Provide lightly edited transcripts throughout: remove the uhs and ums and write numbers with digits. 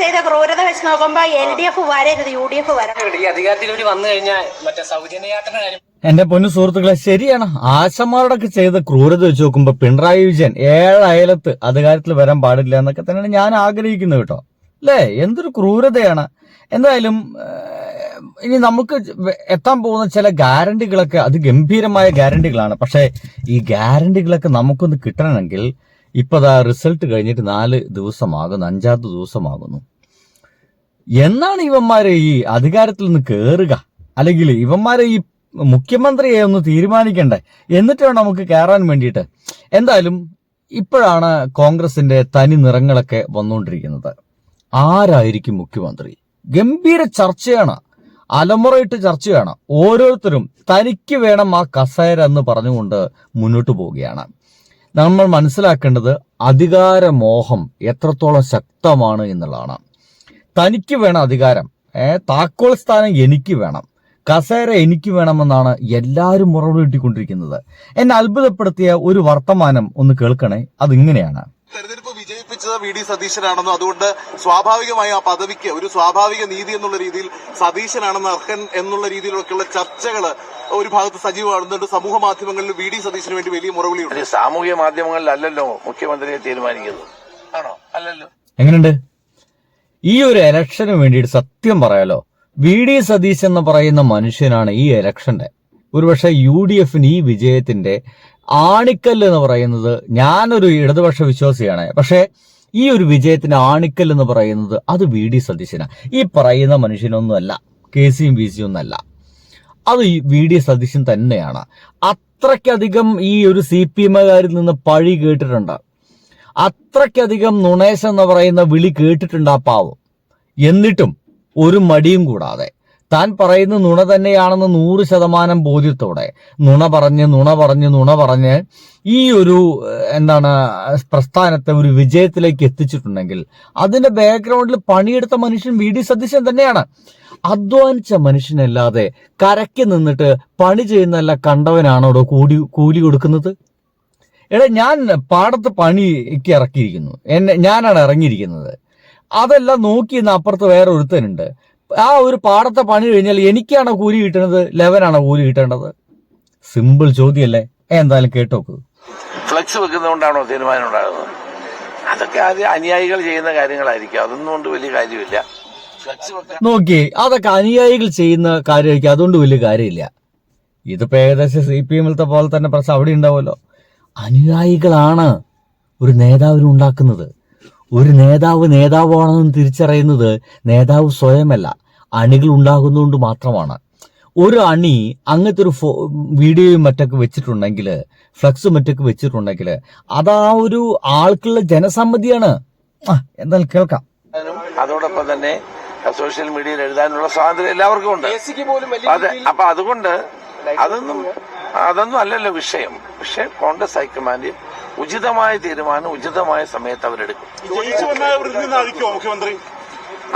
ചെയ്ത ക്രൂരത വെച്ച് നോക്കുമ്പോ LDF വരരുത്, UDF വരണം. ഈ അധികാരത്തിലൂടെ വന്നു കഴിഞ്ഞാൽ മറ്റേ സൗജന്യയാത്ര കാര്യം. എന്റെ പൊന്നു സുഹൃത്തുക്കളെ, ശരിയാണ്. ആശമാരോടൊക്കെ ചെയ്ത ക്രൂരത വെച്ച് നോക്കുമ്പോ പിണറായി വിജയൻ 7 അയലത്ത് അധികാരത്തിൽ വരാൻ പാടില്ല എന്നൊക്കെ തന്നെയാണ് ഞാൻ ആഗ്രഹിക്കുന്നത് കേട്ടോ. അല്ലേ? എന്തൊരു ക്രൂരതയാണ്. എന്തായാലും ഇനി നമുക്ക് എത്താൻ പോകുന്ന ചില ഗ്യാരണ്ടികളൊക്കെ അതിഗംഭീരമായ ഗ്യാരണ്ടികളാണ്. പക്ഷെ ഈ ഗ്യാരണ്ടികളൊക്കെ നമുക്കൊന്ന് കിട്ടണമെങ്കിൽ ഇപ്പതാ റിസൾട്ട് കഴിഞ്ഞിട്ട് 4 ദിവസമാകുന്നു, 5ാമത്തെ ദിവസമാകുന്നു. എന്നാണ് ഇവന്മാരെ ഈ അധികാരത്തിൽ നിന്ന് കയറുക? അല്ലെങ്കിൽ ഇവന്മാരെ ഈ മുഖ്യമന്ത്രിയെ ഒന്ന് തീരുമാനിക്കണ്ടേ? എന്നിട്ട് വേണം നമുക്ക് കയറാൻ വേണ്ടിയിട്ട്. എന്തായാലും ഇപ്പോഴാണ് കോൺഗ്രസിന്റെ തനി നിറങ്ങളൊക്കെ വന്നുകൊണ്ടിരിക്കുന്നത്. ആരായിരിക്കും മുഖ്യമന്ത്രി? ഗംഭീര ചർച്ചയാണ്, അലമുറയിട്ട് ചർച്ചയാണ്. ഓരോരുത്തരും തനിക്ക് വേണം ആ കസേര എന്ന് പറഞ്ഞുകൊണ്ട് മുന്നോട്ട് പോവുകയാണ്. നമ്മൾ മനസ്സിലാക്കേണ്ടത് അധികാരമോഹം എത്രത്തോളം ശക്തമാണ് എന്നുള്ളതാണ്. തനിക്ക് വേണം അധികാരം, താക്കോൽ സ്ഥാനം എനിക്ക് വേണം, കസേര എനിക്ക് വേണമെന്നാണ് എല്ലാവരും മുറവ് കിട്ടിക്കൊണ്ടിരിക്കുന്നത്. എന്നെ അത്ഭുതപ്പെടുത്തിയ ഒരു വർത്തമാനം ഒന്ന് കേൾക്കണേ. അതിങ്ങനെയാണ്: തെരഞ്ഞെടുപ്പ് വിജയിപ്പിച്ചത് VD സതീശനാണെന്നും അതുകൊണ്ട് സ്വാഭാവികമായി ആ പദവിക്ക് ഒരു സ്വാഭാവിക നീതി എന്നുള്ള രീതിയിൽ സതീശനാണെന്ന് അർഹൻ എന്നുള്ള രീതിയിലൊക്കെയുള്ള ചർച്ചകൾ ഒരു ഭാഗത്ത് സജീവമാകുന്നുണ്ട്. സമൂഹ മാധ്യമങ്ങളിൽ VD സതീശന് വേണ്ടി വലിയ മുറവിളിയുണ്ട്. സാമൂഹ്യ മാധ്യമങ്ങളിലല്ലോ മുഖ്യമന്ത്രിയെ തീരുമാനിക്കുന്നത്, ആണോ? അല്ലല്ലോ. എങ്ങനെയുണ്ട് ഈ ഒരു ഇലക്ഷന് വേണ്ടിയിട്ട്? സത്യം പറയാലോ, VD സതീശൻ എന്ന് പറയുന്ന മനുഷ്യനാണ് ഈ ഇലക്ഷന്റെ ഒരുപക്ഷെ UDFന് ഈ വിജയത്തിന്റെ ആണിക്കല്ല് എന്ന് പറയുന്നത്. ഞാനൊരു ഇടതുപക്ഷ വിശ്വാസിയാണ്, പക്ഷെ ഈ ഒരു വിജയത്തിന്റെ ആണിക്കൽ എന്ന് പറയുന്നത് അത് VD സതീശനാണ്. ഈ പറയുന്ന മനുഷ്യനൊന്നുമല്ല, KCയും BCയും ഒന്നല്ല, അത് VD സതീശൻ തന്നെയാണ്. അത്രയ്ക്കധികം ഈ ഒരു CPMകാരിൽ നിന്ന് പഴി കേട്ടിട്ടുണ്ട്, അത്രയ്ക്കധികം നുണേശ് എന്ന് പറയുന്ന വിളി കേട്ടിട്ടുണ്ട് ആ പാവം. എന്നിട്ടും ഒരു മടിയും കൂടാതെ താൻ പറയുന്ന നുണ തന്നെയാണെന്ന് 100% ബോധ്യത്തോടെ നുണ പറഞ്ഞ് ഈ ഒരു പ്രസ്ഥാനത്തെ ഒരു വിജയത്തിലേക്ക് എത്തിച്ചിട്ടുണ്ടെങ്കിൽ അതിന്റെ ബാക്ക്ഗ്രൗണ്ടിൽ പണിയെടുത്ത മനുഷ്യൻ VD സതീശൻ തന്നെയാണ്. അധ്വാനിച്ച മനുഷ്യനല്ലാതെ കരയ്ക്ക് നിന്നിട്ട് പണി ചെയ്യുന്നല്ല കണ്ടവനാണോ കൂലി കൊടുക്കുന്നത്? എടാ, ഞാൻ പാടത്ത് പണിക്ക് ഇറക്കിയിരിക്കുന്നു, ഞാനാണ് ഇറങ്ങിയിരിക്കുന്നത്. അതെല്ലാം നോക്കി അപ്പുറത്ത് വേറെ ഒരുത്തനുണ്ട്. ആ ഒരു പാടത്തെ പണി കഴിഞ്ഞാൽ എനിക്കാണോ കൂലി കിട്ടുന്നത്, ലെവനാണോ കൂലി കിട്ടേണ്ടത്? സിമ്പിൾ ചോദ്യമല്ലേ? എന്തായാലും കേട്ടോക്ക്. ഫ്ലക്സ് വെക്കുന്നതുകൊണ്ടാണോ തീരുമാനം ഉണ്ടാകുന്നത്? അതൊക്കെ അനുയായികൾ ചെയ്യുന്ന കാര്യങ്ങളായിരിക്കും, അതൊന്നും കൊണ്ട് വലിയ കാര്യമില്ല. ഫ്ലക്സ് വെക്കാൻ നോക്കി, അതൊക്കെ അനുയായികൾ ചെയ്യുന്ന കാര്യമായിരിക്കും, അതുകൊണ്ട് വലിയ കാര്യമില്ല. ഇതിപ്പോ ഏകദേശം CPMലത്തെ പോലെ തന്നെ പ്രശ്നം അവിടെ ഉണ്ടാവുമല്ലോ. അനുയായികളാണ് ഒരു നേതാവിനെ ഉണ്ടാക്കുന്നത്. ഒരു നേതാവാണെന്ന് തിരിച്ചറിയുന്നത് നേതാവ് സ്വയമല്ല, അണികൾ ഉണ്ടാകുന്നതുകൊണ്ട് മാത്രമാണ്. ഒരു അണി അങ്ങനത്തെ ഒരു വീഡിയോയും മറ്റൊക്കെ വെച്ചിട്ടുണ്ടെങ്കിൽ, ഫ്ലക്സും മറ്റൊക്കെ വെച്ചിട്ടുണ്ടെങ്കിൽ അതാ ഒരു ആൾക്കുള്ള ജനസമ്മതിയാണ്. എന്തായാലും കേൾക്കാം. അതോടൊപ്പം തന്നെ സോഷ്യൽ മീഡിയയിൽ എഴുതാനുള്ള സ്വാതന്ത്ര്യം എല്ലാവർക്കും ഉണ്ട്. അപ്പൊ അതുകൊണ്ട് അതൊന്നും അല്ലല്ലോ വിഷയം. കോൺഗ്രസ് ഹൈക്കമാൻഡ് ഉചിതമായ തീരുമാനം ഉചിതമായ സമയത്ത് അവരെടുക്കും.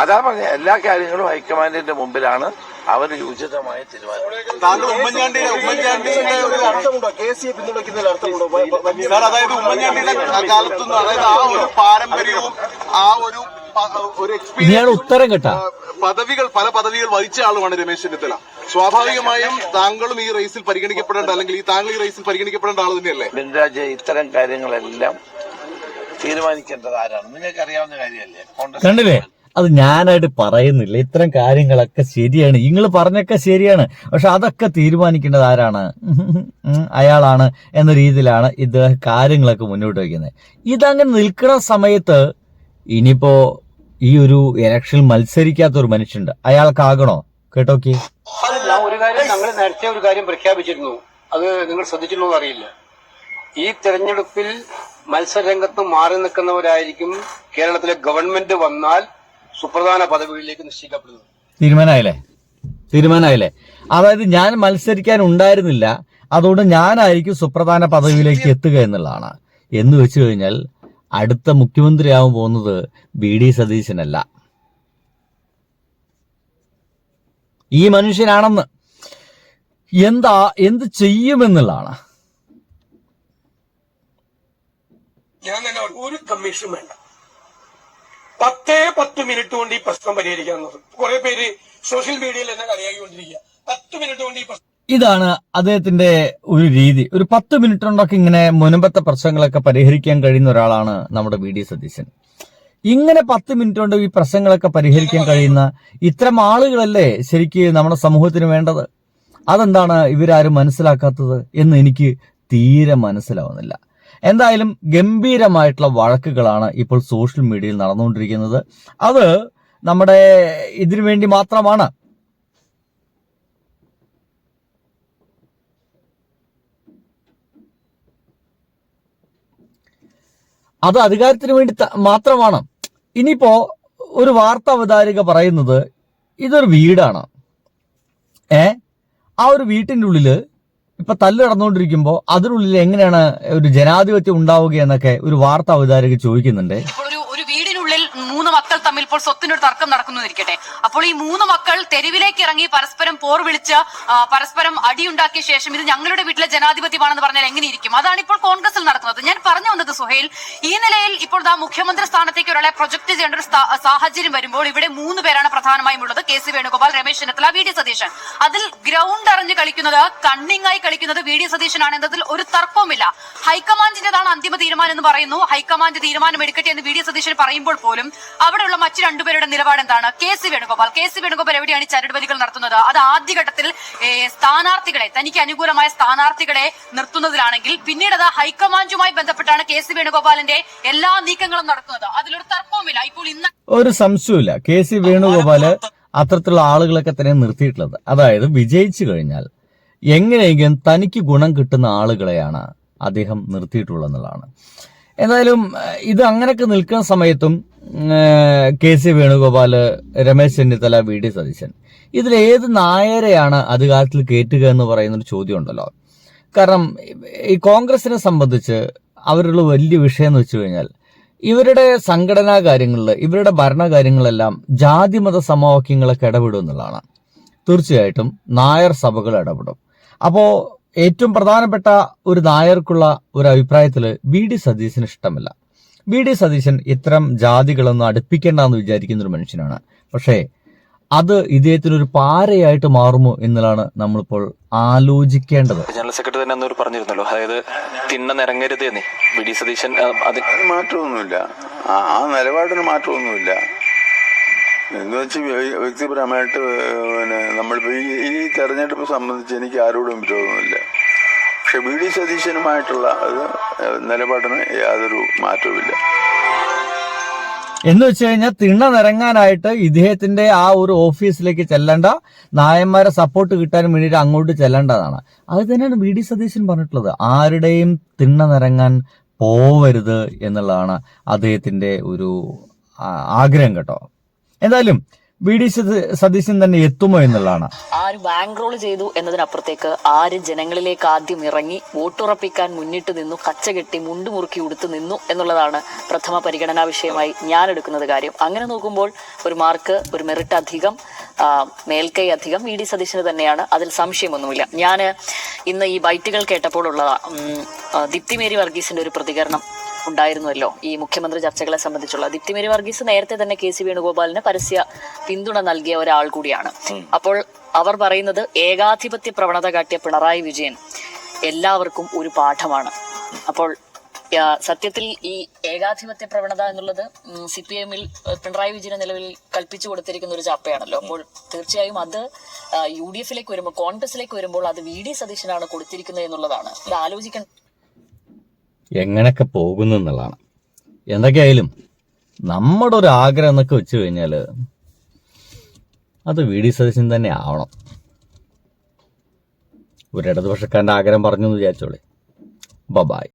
അതാ പറഞ്ഞ എല്ലാ കാര്യങ്ങളും ഹൈക്കമാൻഡിന്റെ മുമ്പിലാണ് അവർ ഉചിതമായ തീരുമാനം. അതായത് ഉമ്മൻചാണ്ടിയുടെ കാലത്തൊന്നും, അതായത് ആ ഒരു പാരമ്പര്യവും ആ ഒരു ഉത്തരം കേട്ടാ പല പദവികൾ വഹിച്ച ആളുമാണ് രമേശ് ചെന്നിത്തല. സ്വാഭാവികമായും താങ്കളും ഈ റേസിൽ പരിഗണിക്കപ്പെടേണ്ട, അല്ലെങ്കിൽ താങ്കൾ ഈ റേസിൽ പരിഗണിക്കപ്പെടേണ്ട ആൾ തന്നെയല്ലേ? ബിൻരാജ്, ഇത്തരം കാര്യങ്ങളെല്ലാം തീരുമാനിക്കേണ്ടത് ആരാണ്? നിങ്ങൾക്ക് അറിയാവുന്ന കാര്യമല്ലേ. കണ്ടില്ലേ? അത് ഞാനായിട്ട് പറയുന്നില്ല. ഇത്തരം കാര്യങ്ങളൊക്കെ ശരിയാണ്, നിങ്ങൾ പറഞ്ഞൊക്കെ ശരിയാണ്. പക്ഷെ അതൊക്കെ തീരുമാനിക്കേണ്ടത് ആരാണ്? അയാളാണ് എന്ന രീതിയിലാണ് ഇത് കാര്യങ്ങളൊക്കെ മുന്നോട്ട് വയ്ക്കുന്നത്. ഇതങ്ങനെ നിൽക്കുന്ന സമയത്ത് ഇനിയിപ്പോ ഈ ഒരു ഇലക്ഷനിൽ മത്സരിക്കാത്ത ഒരു മനുഷ്യണ്ട്, അയാൾക്കാകണോ? കേട്ടോക്കി. ഞങ്ങൾ നേരത്തെ ഒരു കാര്യം പ്രഖ്യാപിച്ചിരുന്നു, അത് നിങ്ങൾ ശ്രദ്ധിച്ചിട്ടുണ്ടോ അറിയില്ല. ഈ തെരഞ്ഞെടുപ്പിൽ മത്സരരംഗത്ത് മാറി നിൽക്കുന്നവരായിരിക്കും കേരളത്തിലെ ഗവൺമെന്റ് വന്നാൽ സുപ്രധാന പദവികളിലേക്ക് നിശ്ചയിക്കപ്പെടുന്നത്. തീരുമാനമായില്ലേ? അതായത് ഞാൻ മത്സരിക്കാൻ ഉണ്ടായിരുന്നില്ല, അതുകൊണ്ട് ഞാനായിരിക്കും സുപ്രധാന പദവിയിലേക്ക് എത്തുക എന്നുള്ളതാണ്. എന്ന് വെച്ചു കഴിഞ്ഞാൽ അടുത്ത മുഖ്യമന്ത്രിയാവാൻ പോകുന്നത് VD സതീശനല്ല, ഈ മനുഷ്യനാണെന്ന്. എന്ത് ചെയ്യുമെന്നുള്ളതാണ്. ഞാൻ തന്നെ ഒരു കമ്മീഷൻ വേണ്ട, 10 മിനിറ്റ് കൊണ്ട് ഈ പ്രശ്നം പരിഹരിക്കാമെന്നത്. കുറെ പേര് സോഷ്യൽ മീഡിയയിൽ എന്നെ കളിയാക്കിക്കൊണ്ടിരിക്കുക. 10 മിനിറ്റ് കൊണ്ട് ഈ പ്രശ്നം. ഇതാണ് അദ്ദേഹത്തിന്റെ ഒരു രീതി. ഒരു 10 മിനിറ്റ് കൊണ്ടൊക്കെ ഇങ്ങനെ മുൻപത്തെ പ്രശ്നങ്ങളൊക്കെ പരിഹരിക്കാൻ കഴിയുന്ന ഒരാളാണ് നമ്മുടെ വി.ഡി. സതീശൻ. ഇങ്ങനെ 10 മിനിറ്റ് കൊണ്ട് ഈ പ്രശ്നങ്ങളൊക്കെ പരിഹരിക്കാൻ കഴിയുന്ന ഇത്തരം ആളുകളല്ലേ ശരിക്ക് നമ്മുടെ സമൂഹത്തിന് വേണ്ടത്? അതെന്താണ് ഇവരാരും മനസ്സിലാക്കാത്തത് എന്ന് എനിക്ക് തീരെ മനസ്സിലാവുന്നില്ല. എന്തായാലും ഗംഭീരമായിട്ടുള്ള വഴക്കുകളാണ് ഇപ്പോൾ സോഷ്യൽ മീഡിയയിൽ നടന്നുകൊണ്ടിരിക്കുന്നത്. അത് നമ്മുടെ ഇതിനു വേണ്ടി മാത്രമാണ്. അത് അധികാരത്തിന് വേണ്ടി മാത്രമാണ്. ഇനിയിപ്പോ ഒരു വാർത്താ അവതാരിക പറയുന്നത് ഇതൊരു വീടാണ്. ആ ഒരു വീട്ടിന്റെ ഉള്ളില് ഇപ്പൊ തല്ല് നടന്നുകൊണ്ടിരിക്കുമ്പോ അതിനുള്ളിൽ എങ്ങനെയാണ് ഒരു ജനാധിപത്യം ഉണ്ടാവുക എന്നൊക്കെ ഒരു വാർത്താ അവതാരിക ചോദിക്കുന്നുണ്ട്. ഒരു വീടിനുള്ളിൽ 3 മക്കൾ തമ്മിൽ ഇപ്പോൾ സ്വത്തിനൊരു തർക്കം നടക്കുന്നിരിക്കട്ടെ. അപ്പോൾ ഈ 3 മക്കൾ തെരുവിലേക്ക് ഇറങ്ങി പരസ്പരം പോർ വിളിച്ച് പരസ്പരം അടിയുണ്ടാക്കിയ ശേഷം ഇത് ഞങ്ങളുടെ വീട്ടിലെ ജനാധിപത്യമാണെന്ന് പറഞ്ഞാൽ എങ്ങനെയിരിക്കും? അതാണ് ഇപ്പോൾ കോൺഗ്രസിൽ നടക്കുന്നത്. ഞാൻ പറഞ്ഞു വന്നത് സുഹേൽ, ഈ നിലയിൽ ഇപ്പോൾ മുഖ്യമന്ത്രി സ്ഥാനത്തേക്ക് ഒരാളെ പ്രൊജക്ട് ചെയ്യേണ്ട ഒരു സാഹചര്യം വരുമ്പോൾ ഇവിടെ 3 പേരാണ് പ്രധാനമായും ഉള്ളത്. കെ.സി. വേണുഗോപാൽ, രമേശ് ചെന്നിത്തല, വി.ഡി. സതീശൻ. അതിൽ ഗ്രൗണ്ട് അറിഞ്ഞ് കളിക്കുന്നത്, കണ്ണിങ്ങായി കളിക്കുന്നത് വി.ഡി. സതീശനാണ് എന്നതിൽ ഒരു തർക്കവുമില്ല. ഹൈക്കമാൻഡിന്റേതാണ് അന്തിമ തീരുമാനം എന്ന് പറയുന്നു. ഹൈക്കമാൻഡ് തീരുമാനം എടുക്കട്ടെ എന്ന് വി.ഡി. സതീശൻ പറയുമ്പോൾ പോലും അവിടെയുള്ള മറ്റു 2 പേരുടെ നിലപാട് എന്താണ്? കെ.സി. വേണുഗോപാൽ എവിടെയാണ് ഈ ചരടുവലികൾ നടത്തുന്നത്? അത് ആദ്യഘട്ടത്തിൽ സ്ഥാനാർത്ഥികളെ, തനിക്ക് അനുകൂലമായ സ്ഥാനാർത്ഥികളെ നിർത്തുന്നതിലാണെങ്കിൽ പിന്നീട് അത് ഹൈക്കമാൻഡുമായി ബന്ധപ്പെട്ടാണ് കെ.സി. വേണുഗോപാലിന്റെ എല്ലാ നീക്കങ്ങളും നടത്തുന്നത്. അതിലൊരു തർക്കവുമില്ല. ഇപ്പോൾ ഇന്ന് ഒരു സംശയമില്ല, കെ.സി. വേണുഗോപാല് അത്തരത്തിലുള്ള ആളുകളൊക്കെ തന്നെ നിർത്തിയിട്ടുള്ളത്. അതായത് വിജയിച്ചു കഴിഞ്ഞാൽ എങ്ങനെയെങ്കിലും തനിക്ക് ഗുണം കിട്ടുന്ന ആളുകളെയാണ് അദ്ദേഹം നിർത്തിയിട്ടുള്ളതെന്നുള്ളതാണ്. എന്തായാലും ഇത് അങ്ങനെയൊക്കെ നിൽക്കുന്ന സമയത്തും കെ.സി. വേണുഗോപാല്, രമേശ് ചെന്നിത്തല, വി.ഡി. സതീശൻ, ഇതിലേത് നായരെയാണ് അധികാരത്തിൽ കയറ്റുക എന്ന് പറയുന്നൊരു ചോദ്യം ഉണ്ടല്ലോ. കാരണം ഈ കോൺഗ്രസിനെ സംബന്ധിച്ച് അവരുള്ള വലിയ വിഷയം എന്ന് വെച്ച് കഴിഞ്ഞാൽ ഇവരുടെ സംഘടനാ കാര്യങ്ങളിൽ, ഇവരുടെ ഭരണകാര്യങ്ങളെല്ലാം ജാതിമത സമവാക്യങ്ങളൊക്കെ ഇടപെടും എന്നുള്ളതാണ്. തീർച്ചയായിട്ടും നായർ സഭകൾ ഇടപെടും. അപ്പോ ഏറ്റവും പ്രധാനപ്പെട്ട ഒരു നായർക്കുള്ള ഒരു അഭിപ്രായത്തിൽ വി.ഡി. സതീശന് ഇഷ്ടമല്ല. വി.ഡി. സതീശൻ ഇത്തരം ജാതികളൊന്നും അടുപ്പിക്കേണ്ടെന്ന് വിചാരിക്കുന്ന ഒരു മനുഷ്യനാണ്. പക്ഷേ അത് ഇദ്ദേഹത്തിനൊരു പാരയായിട്ട് മാറുമോ എന്നുള്ളതാണ് നമ്മളിപ്പോൾ ആലോചിക്കേണ്ടത്. ജനറൽ സെക്രട്ടറി തന്നെ അന്നൊരു പറഞ്ഞിരുന്നല്ലോ, അതായത് തിണ്ണ നിരങ്ങരുത് എന്നേ വി.ഡി. സതീശൻ. അതിന് മാറ്റമൊന്നുമില്ല, ആ നിലപാടിന് മാറ്റമൊന്നുമില്ല. എന്ന് വെച്ച് വ്യക്തിപരമായിട്ട് നമ്മളിപ്പോ ഈ തെരഞ്ഞെടുപ്പ് സംബന്ധിച്ച് എനിക്ക് ആരോടും വിരോധമില്ല. പക്ഷെ വി.ഡി. സതീശനുമായിട്ടുള്ള നിലപാടിന് യാതൊരു മാറ്റവുമില്ല. എന്ന് വെച്ച് കഴിഞ്ഞാൽ തിണ്ണ നിരങ്ങാനായിട്ട് ഇദ്ദേഹത്തിന്റെ ആ ഒരു ഓഫീസിലേക്ക് ചെല്ലേണ്ട, നായന്മാരെ സപ്പോർട്ട് കിട്ടാൻ വേണ്ടിയിട്ട് അങ്ങോട്ട് ചെല്ലേണ്ടതാണ്. അത് തന്നെയാണ് വി.ഡി. സതീശൻ പറഞ്ഞിട്ടുള്ളത്. ആരുടെയും തിണ്ണ നിരങ്ങാൻ പോവരുത് എന്നുള്ളതാണ് അദ്ദേഹത്തിന്റെ ഒരു ആഗ്രഹം കേട്ടോ. എന്തായാലും വി.ഡി. സതീശൻ തന്നെ എത്തുമോ എന്നുള്ളതാണ്. ആര് ബാങ്ക് റോൾ ചെയ്തു എന്നതിനപ്പുറത്തേക്ക് ആര് ജനങ്ങളിലേക്ക് ആദ്യം ഇറങ്ങി വോട്ടുറപ്പിക്കാൻ മുന്നിട്ട് നിന്നു, കച്ചകെട്ടി മുണ്ടു മുറുക്കി ഉടുത്തു നിന്നു എന്നുള്ളതാണ് പ്രഥമ പരിഗണനാ വിഷയമായി ഞാൻ എടുക്കുന്നത് കാര്യം. അങ്ങനെ നോക്കുമ്പോൾ ഒരു മാർക്ക്, ഒരു മെറിറ്റ് അധികം, മേൽക്കൈ അധികം വി.ഡി. സതീശന് തന്നെയാണ്. അതിൽ സംശയമൊന്നുമില്ല. ഞാൻ ഇന്ന് ഈ ബൈറ്റുകൾ കേട്ടപ്പോൾ ഉള്ളതാ ദീപ്തി മേരി വർഗീസിന്റെ ഒരു പ്രതികരണം ഉണ്ടായിരുന്നല്ലോ ഈ മുഖ്യമന്ത്രി ചർച്ചകളെ സംബന്ധിച്ചുള്ള. ദീപ്തി മേരി വർഗീസ് നേരത്തെ തന്നെ കെ.സി. വേണുഗോപാലിന് പരസ്യ പിന്തുണ നൽകിയ ഒരാൾ കൂടിയാണ്. അപ്പോൾ അവർ പറയുന്നത് ഏകാധിപത്യ പ്രവണത കാട്ടിയ പിണറായി വിജയൻ എല്ലാവർക്കും ഒരു പാഠമാണ്. അപ്പോൾ സത്യത്തിൽ ഈ ഏകാധിപത്യ പ്രവണത എന്നുള്ളത് CPM-ൽ പിണറായി വിജയന് നിലവിൽ കൽപ്പിച്ചു കൊടുത്തിരിക്കുന്ന ഒരു ചാപ്പയാണല്ലോ. അപ്പോൾ തീർച്ചയായും അത് UDF-ലേക്ക് വരുമ്പോൾ, കോൺഗ്രസിലേക്ക് വരുമ്പോൾ അത് വി.ഡി. സതീശനാണ് കൊടുത്തിരിക്കുന്നത് എന്നുള്ളതാണ്. ഇത് ആലോചിക്കണം എങ്ങനെയൊക്കെ പോകുന്നു എന്നുള്ളതാണ്. എന്തൊക്കെയായാലും നമ്മുടെ ഒരു ആഗ്രഹം എന്നൊക്കെ വെച്ച് കഴിഞ്ഞാൽ അത് വി.ഡി. സതീശൻ തന്നെ ആവണം. ഒരു ഇടതുപക്ഷക്കാരൻ്റെ ആഗ്രഹം പറഞ്ഞു എന്ന് വിചാരിച്ചോളെ. ബൈ.